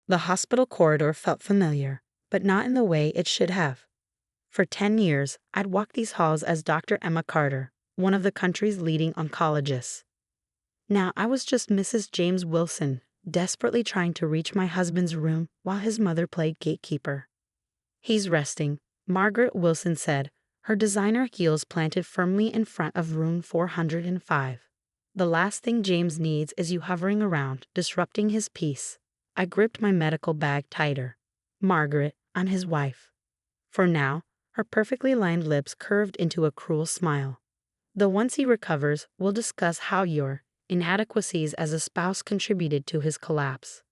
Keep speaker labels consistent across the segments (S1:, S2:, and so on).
S1: The hospital corridor felt familiar, but not in the way it should have. For 10 years, I'd walked these halls as Dr. Emma Carter, one of the country's leading oncologists. Now I was just Mrs. James Wilson, desperately trying to reach my husband's room while his mother played gatekeeper. "He's resting," Margaret Wilson said, her designer heels planted firmly in front of room 405. "The last thing James needs is you hovering around, disrupting his peace." I gripped my medical bag tighter. "Margaret, I'm his wife." For now, her perfectly lined lips curved into a cruel smile. "Though once he recovers, we'll discuss how your inadequacies as a spouse contributed to his collapse."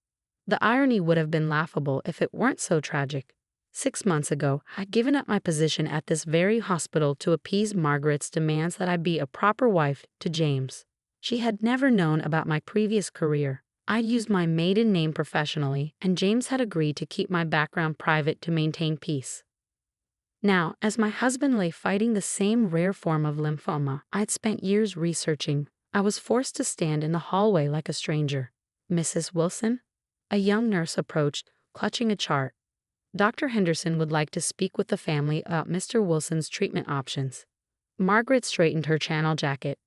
S1: The irony would have been laughable if it weren't so tragic. 6 months ago, I'd given up my position at this very hospital to appease Margaret's demands that I be a proper wife to James. She had never known about my previous career. I'd used my maiden name professionally, and James had agreed to keep my background private to maintain peace. Now, as my husband lay fighting the same rare form of lymphoma I'd spent years researching, I was forced to stand in the hallway like a stranger. "Mrs. Wilson?" A young nurse approached, clutching a chart. "Dr. Henderson would like to speak with the family about Mr. Wilson's treatment options." Margaret straightened her channel jacket.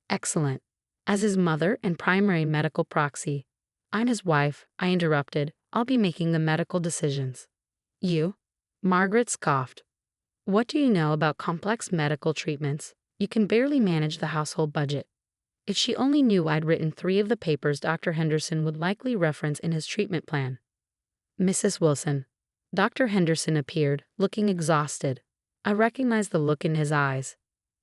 S1: "Excellent. As his mother and primary medical proxy, I'm his wife," I interrupted. "I'll be making the medical decisions." "You?" Margaret scoffed. "What do you know about complex medical treatments? You can barely manage the household budget." If she only knew I'd written 3 of the papers Dr. Henderson would likely reference in his treatment plan. "Mrs. Wilson." Dr. Henderson appeared, looking exhausted. I recognized the look in his eyes.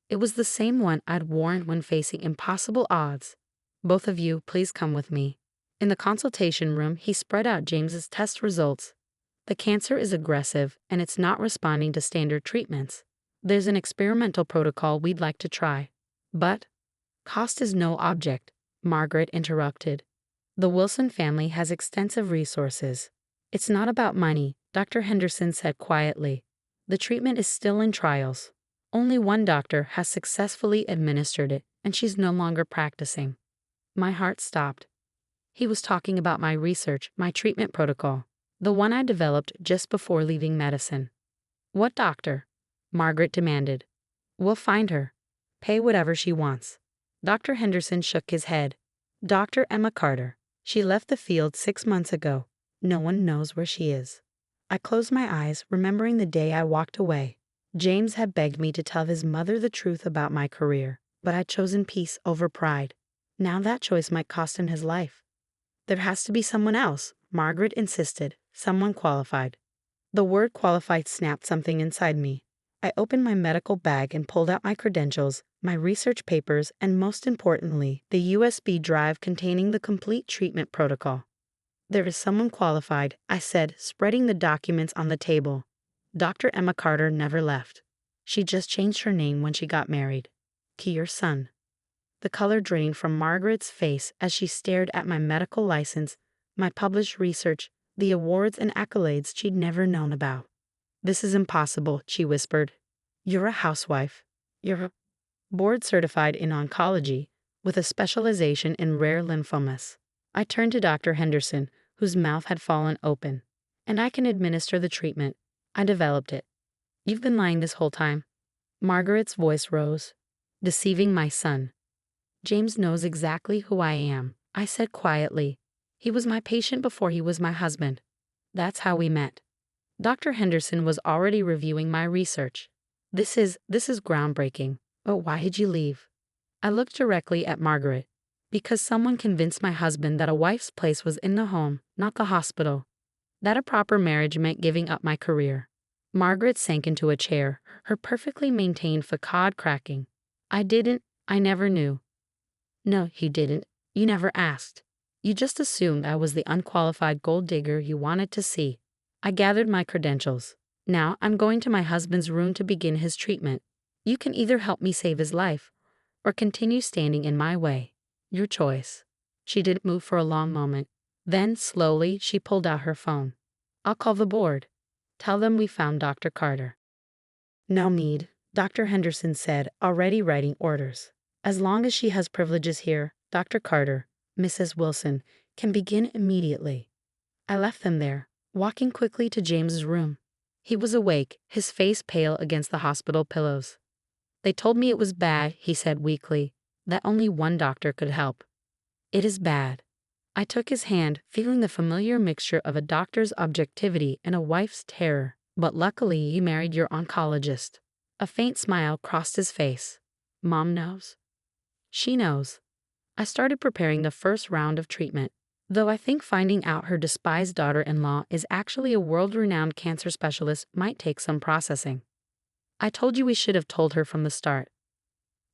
S1: It was the same one I'd worn when facing impossible odds. "Both of you, please come with me." In the consultation room, he spread out James's test results. "The cancer is aggressive, and it's not responding to standard treatments. There's an experimental protocol we'd like to try." "But cost is no object," Margaret interrupted. "The Wilson family has extensive resources." "It's not about money," Dr. Henderson said quietly. "The treatment is still in trials. Only one doctor has successfully administered it, and she's no longer practicing." My heart stopped. He was talking about my research, my treatment protocol, the one I developed just before leaving medicine. "What doctor?" Margaret demanded. "We'll find her. Pay whatever she wants." Dr. Henderson shook his head. "Dr. Emma Carter. She left the field 6 months ago. No one knows where she is." I closed my eyes, remembering the day I walked away. James had begged me to tell his mother the truth about my career, but I'd chosen peace over pride. Now that choice might cost him his life. "There has to be someone else," Margaret insisted, "someone qualified." The word qualified snapped something inside me. I opened my medical bag and pulled out my credentials, my research papers, and most importantly, the USB drive containing the complete treatment protocol. "There is someone qualified," I said, spreading the documents on the table. "Dr. Emma Carter never left. She just changed her name when she got married. To your son." The color drained from Margaret's face as she stared at my medical license, my published research, the awards and accolades she'd never known about. "This is impossible," she whispered. "You're a housewife. You're board certified in oncology, with a specialization in rare lymphomas." I turned to Dr. Henderson, whose mouth had fallen open. "And I can administer the treatment. I developed it." "You've been lying this whole time." Margaret's voice rose. "Deceiving my son." "James knows exactly who I am," I said quietly. "He was my patient before he was my husband. That's how we met." Dr. Henderson was already reviewing my research. This is groundbreaking. But why did you leave?" I looked directly at Margaret. "Because someone convinced my husband that a wife's place was in the home, not the hospital. That a proper marriage meant giving up my career." Margaret sank into a chair, her perfectly maintained facade cracking. I never knew." "No, you didn't. You never asked. You just assumed I was the unqualified gold digger you wanted to see." I gathered my credentials. "Now I'm going to my husband's room to begin his treatment. You can either help me save his life, or continue standing in my way. Your choice." She didn't move for a long moment. Then, slowly, she pulled out her phone. "I'll call the board. Tell them we found Dr. Carter." "No need," Dr. Henderson said, already writing orders. "As long as she has privileges here, Dr. Carter, Mrs. Wilson, can begin immediately." I left them there, walking quickly to James's room. He was awake, his face pale against the hospital pillows. They told me it was bad, he said weakly, that only one doctor could help. It is bad. I took his hand, feeling the familiar mixture of a doctor's objectivity and a wife's terror. But luckily you married your oncologist. A faint smile crossed his face. Mom knows. She knows. I started preparing the first round of treatment, though I think finding out her despised daughter-in-law is actually a world-renowned cancer specialist might take some processing. I told you we should have told her from the start.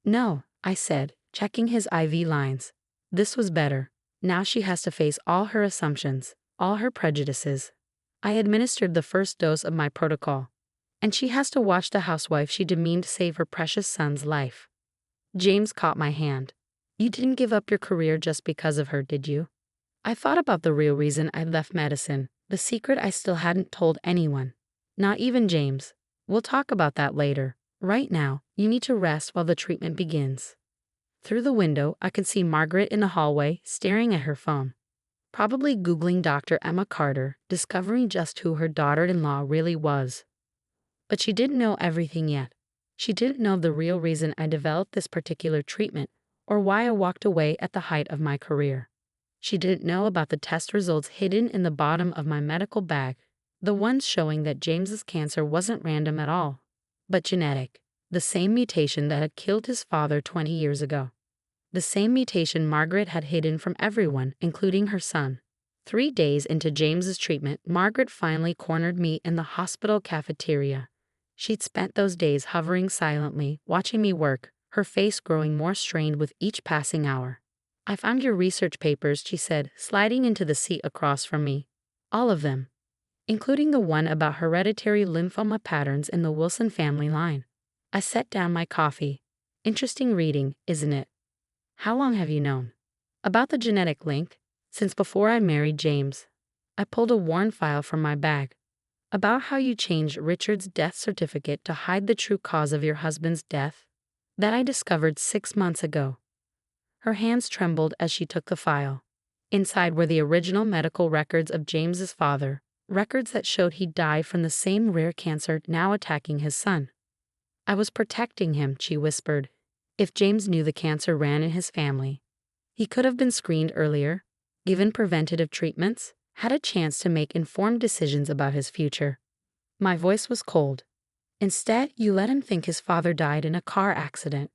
S1: No, I said, checking his IV lines. This was better. Now she has to face all her assumptions, all her prejudices. I administered the first dose of my protocol, and she has to watch the housewife she demeaned save her precious son's life. James caught my hand. You didn't give up your career just because of her, did you? I thought about the real reason I left medicine, the secret I still hadn't told anyone. Not even James. We'll talk about that later. Right now, you need to rest while the treatment begins. Through the window, I could see Margaret in the hallway, staring at her phone. Probably Googling Dr. Emma Carter, discovering just who her daughter-in-law really was. But she didn't know everything yet. She didn't know the real reason I developed this particular treatment, or why I walked away at the height of my career. She didn't know about the test results hidden in the bottom of my medical bag, the ones showing that James's cancer wasn't random at all, but genetic, the same mutation that had killed his father 20 years ago. The same mutation Margaret had hidden from everyone, including her son. 3 days into James's treatment, Margaret finally cornered me in the hospital cafeteria. She'd spent those days hovering silently, watching me work, her face growing more strained with each passing hour. I found your research papers, she said, sliding into the seat across from me. All of them, including the one about hereditary lymphoma patterns in the Wilson family line. I set down my coffee. Interesting reading, isn't it? How long have you known? About the genetic link? Since before I married James. I pulled a worn file from my bag. About how you changed Richard's death certificate to hide the true cause of your husband's death? That I discovered 6 months ago. Her hands trembled as she took the file. Inside were the original medical records of James's father, records that showed he died from the same rare cancer now attacking his son. I was protecting him, she whispered. If James knew the cancer ran in his family, he could have been screened earlier, given preventative treatments, had a chance to make informed decisions about his future. My voice was cold. Instead, you let him think his father died in a car accident.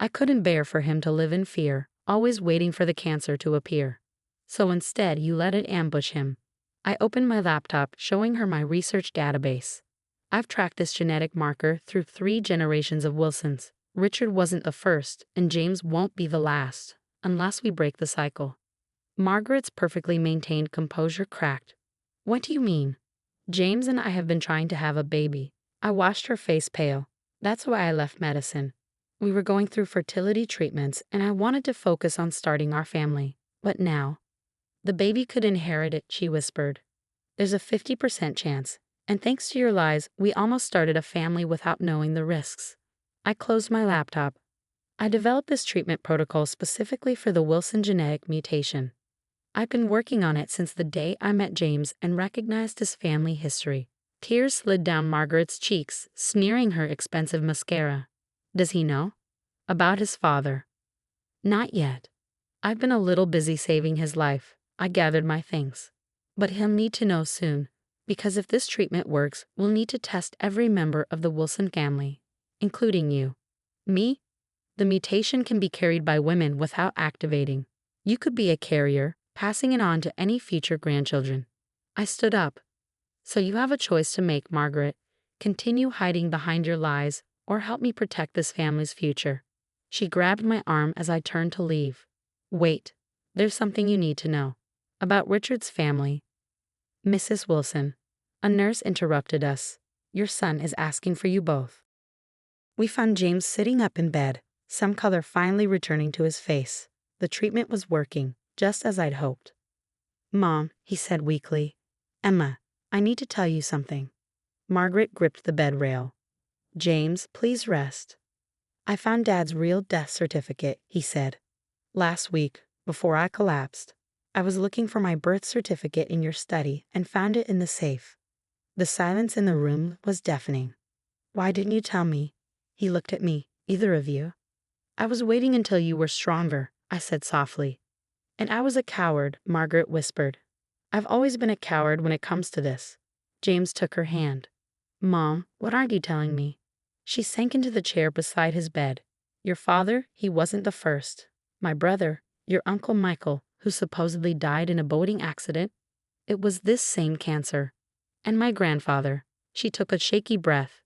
S1: I couldn't bear for him to live in fear, always waiting for the cancer to appear. So instead, you let it ambush him. I opened my laptop, showing her my research database. I've tracked this genetic marker through 3 generations of Wilsons. Richard wasn't the first, and James won't be the last, unless we break the cycle. Margaret's perfectly maintained composure cracked. What do you mean? James and I have been trying to have a baby. I watched her face pale. That's why I left medicine. We were going through fertility treatments, and I wanted to focus on starting our family. But now, the baby could inherit it, she whispered. There's a 50% chance, and thanks to your lies, we almost started a family without knowing the risks. I closed my laptop. I developed this treatment protocol specifically for the Wilson genetic mutation. I've been working on it since the day I met James and recognized his family history. Tears slid down Margaret's cheeks, smearing her expensive mascara. Does he know? About his father? Not yet. I've been a little busy saving his life. I gathered my things. But he'll need to know soon, because if this treatment works, we'll need to test every member of the Wilson family, including you. Me? The mutation can be carried by women without activating. You could be a carrier, passing it on to any future grandchildren. I stood up. So you have a choice to make, Margaret. Continue hiding behind your lies, or help me protect this family's future. She grabbed my arm as I turned to leave. Wait, there's something you need to know. About Richard's family. Mrs. Wilson. A nurse interrupted us. Your son is asking for you both. We found James sitting up in bed, some color finally returning to his face. The treatment was working, just as I'd hoped. Mom, he said weakly. Emma, I need to tell you something. Margaret gripped the bed rail. James, please rest. I found Dad's real death certificate, he said. Last week, before I collapsed. I was looking for my birth certificate in your study and found it in the safe. The silence in the room was deafening. Why didn't you tell me? He looked at me. Either of you? I was waiting until you were stronger, I said softly. And I was a coward, Margaret whispered. I've always been a coward when it comes to this. James took her hand. Mom, what aren't you telling me? She sank into the chair beside his bed. Your father, he wasn't the first. My brother, your Uncle Michael, who supposedly died in a boating accident, it was this same cancer. And my grandfather. She took a shaky breath.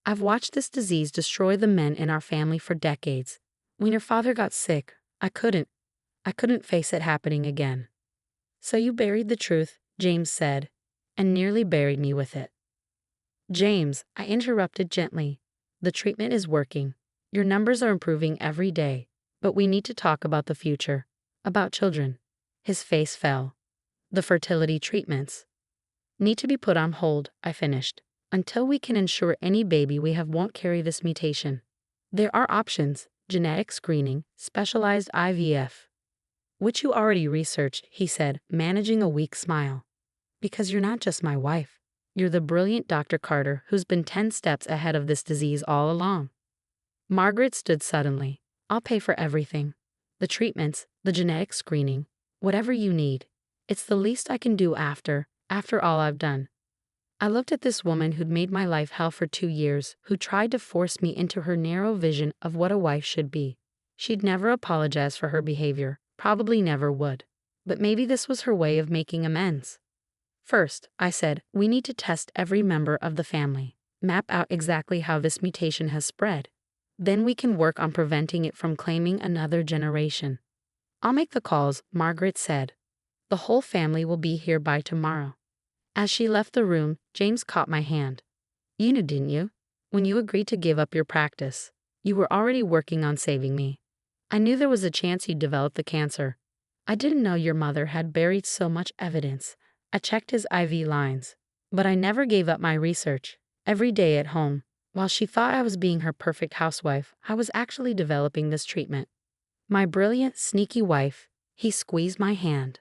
S1: I've watched this disease destroy the men in our family for decades. When your father got sick, I couldn't face it happening again. So you buried the truth, James said, and nearly buried me with it. James, I interrupted gently. The treatment is working. Your numbers are improving every day, but we need to talk about the future, about children. His face fell. The fertility treatments need to be put on hold, I finished, until we can ensure any baby we have won't carry this mutation. There are options, genetic screening, specialized IVF, which you already researched, he said, managing a weak smile. Because you're not just my wife. You're the brilliant Dr. Carter who's been 10 steps ahead of this disease all along. Margaret stood suddenly. I'll pay for everything. The treatments, the genetic screening, whatever you need. It's the least I can do after all I've done. I looked at this woman who'd made my life hell for 2 years, who tried to force me into her narrow vision of what a wife should be. She'd never apologize for her behavior, probably never would. But maybe this was her way of making amends. First, I said, we need to test every member of the family, map out exactly how this mutation has spread. Then we can work on preventing it from claiming another generation. I'll make the calls, Margaret said. The whole family will be here by tomorrow. As she left the room, James caught my hand. You knew, didn't you? When you agreed to give up your practice, you were already working on saving me. I knew there was a chance you'd develop the cancer. I didn't know your mother had buried so much evidence. I checked his IV lines. But I never gave up my research. Every day at home, while she thought I was being her perfect housewife, I was actually developing this treatment. My brilliant, sneaky wife, he squeezed my hand.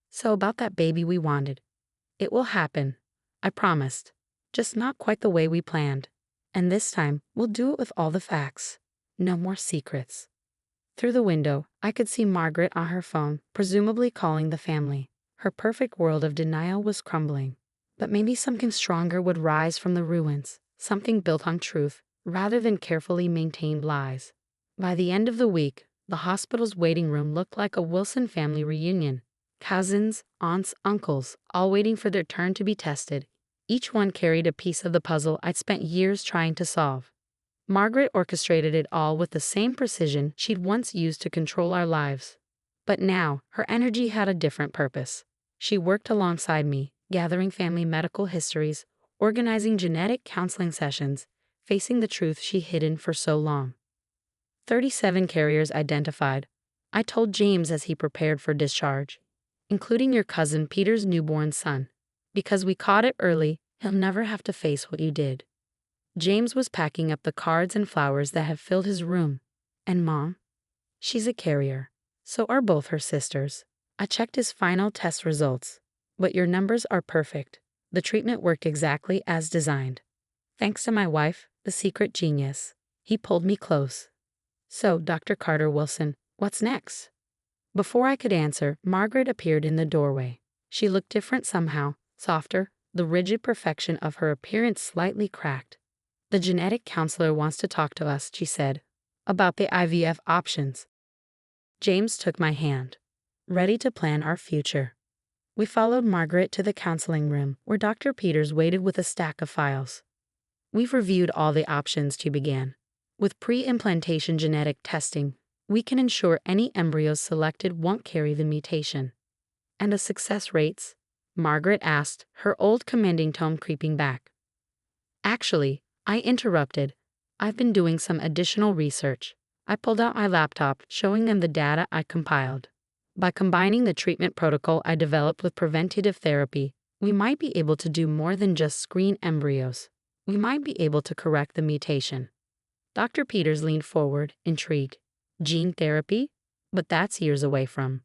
S1: So about that baby we wanted. It will happen, I promised. Just not quite the way we planned. And this time, we'll do it with all the facts. No more secrets. Through the window, I could see Margaret on her phone, presumably calling the family. Her perfect world of denial was crumbling. But maybe something stronger would rise from the ruins, something built on truth, rather than carefully maintained lies. By the end of the week, the hospital's waiting room looked like a Wilson family reunion. Cousins, aunts, uncles, all waiting for their turn to be tested. Each one carried a piece of the puzzle I'd spent years trying to solve. Margaret orchestrated it all with the same precision she'd once used to control our lives. But now, her energy had a different purpose. She worked alongside me, gathering family medical histories, organizing genetic counseling sessions, facing the truth she'd hidden for so long. 37 carriers identified, I told James as he prepared for discharge, including your cousin Peter's newborn son. Because we caught it early, he'll never have to face what you did. James was packing up the cards and flowers that had filled his room. And Mom? She's a carrier. So are both her sisters. I checked his final test results. But your numbers are perfect. The treatment worked exactly as designed. Thanks to my wife, the secret genius. He pulled me close. So, Dr. Carter Wilson, what's next? Before I could answer, Margaret appeared in the doorway. She looked different somehow, softer, the rigid perfection of her appearance slightly cracked. The genetic counselor wants to talk to us, she said, about the IVF options. James took my hand, ready to plan our future. We followed Margaret to the counseling room, where Dr. Peters waited with a stack of files. We've reviewed all the options, she began. With pre-implantation genetic testing, we can ensure any embryos selected won't carry the mutation. And the success rates? Margaret asked, her old commanding tone creeping back. Actually, I interrupted. I've been doing some additional research. I pulled out my laptop, showing them the data I compiled. By combining the treatment protocol I developed with preventative therapy, we might be able to do more than just screen embryos. We might be able to correct the mutation. Dr. Peters leaned forward, intrigued. Gene therapy? But that's years away from.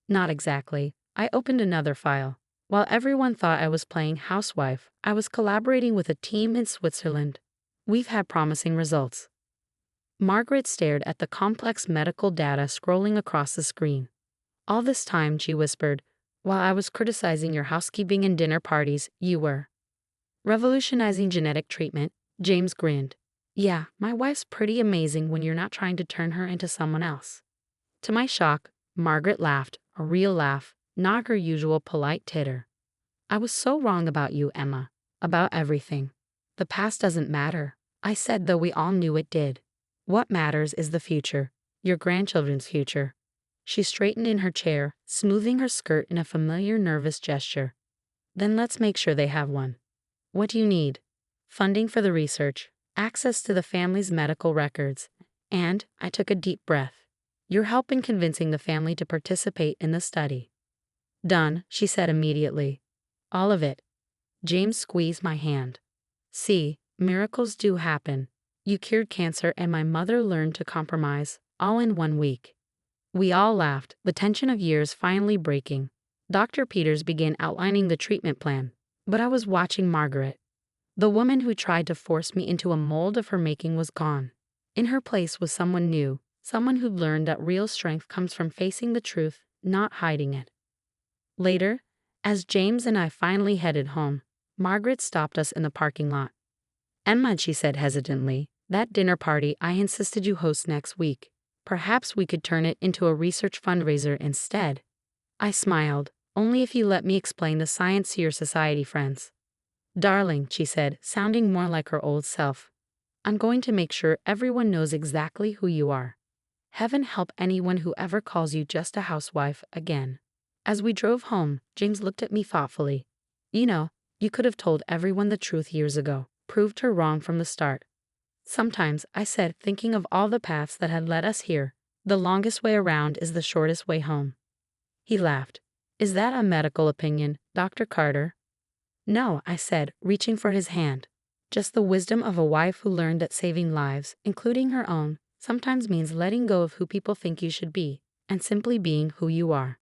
S1: Not exactly. I opened another file. While everyone thought I was playing housewife, I was collaborating with a team in Switzerland. We've had promising results. Margaret stared at the complex medical data scrolling across the screen. All this time, she whispered, while I was criticizing your housekeeping and dinner parties, you were revolutionizing genetic treatment. James grinned. Yeah, my wife's pretty amazing when you're not trying to turn her into someone else. To my shock, Margaret laughed, a real laugh, not her usual polite titter. I was so wrong about you, Emma. About everything. The past doesn't matter, I said, though we all knew it did. What matters is the future, your grandchildren's future. She straightened in her chair, smoothing her skirt in a familiar nervous gesture. Then let's make sure they have one. What do you need? Funding for the research, access to the family's medical records, and I took a deep breath. Your help in convincing the family to participate in the study. Done, she said immediately. All of it. James squeezed my hand. See, miracles do happen. You cured cancer and my mother learned to compromise, all in 1 week. We all laughed, the tension of years finally breaking. Dr. Peters began outlining the treatment plan, but I was watching Margaret. The woman who tried to force me into a mold of her making was gone. In her place was someone new, someone who'd learned that real strength comes from facing the truth, not hiding it. Later, as James and I finally headed home, Margaret stopped us in the parking lot. Emma, she said hesitantly, that dinner party I insisted you host next week. Perhaps we could turn it into a research fundraiser instead. I smiled, only if you let me explain the science to your society friends. Darling, she said, sounding more like her old self. I'm going to make sure everyone knows exactly who you are. Heaven help anyone who ever calls you just a housewife again. As we drove home, James looked at me thoughtfully. You know, you could have told everyone the truth years ago, proved her wrong from the start. Sometimes, I said, thinking of all the paths that had led us here, the longest way around is the shortest way home. He laughed. Is that a medical opinion, Dr. Carter? No, I said, reaching for his hand. Just the wisdom of a wife who learned that saving lives, including her own, sometimes means letting go of who people think you should be, and simply being who you are.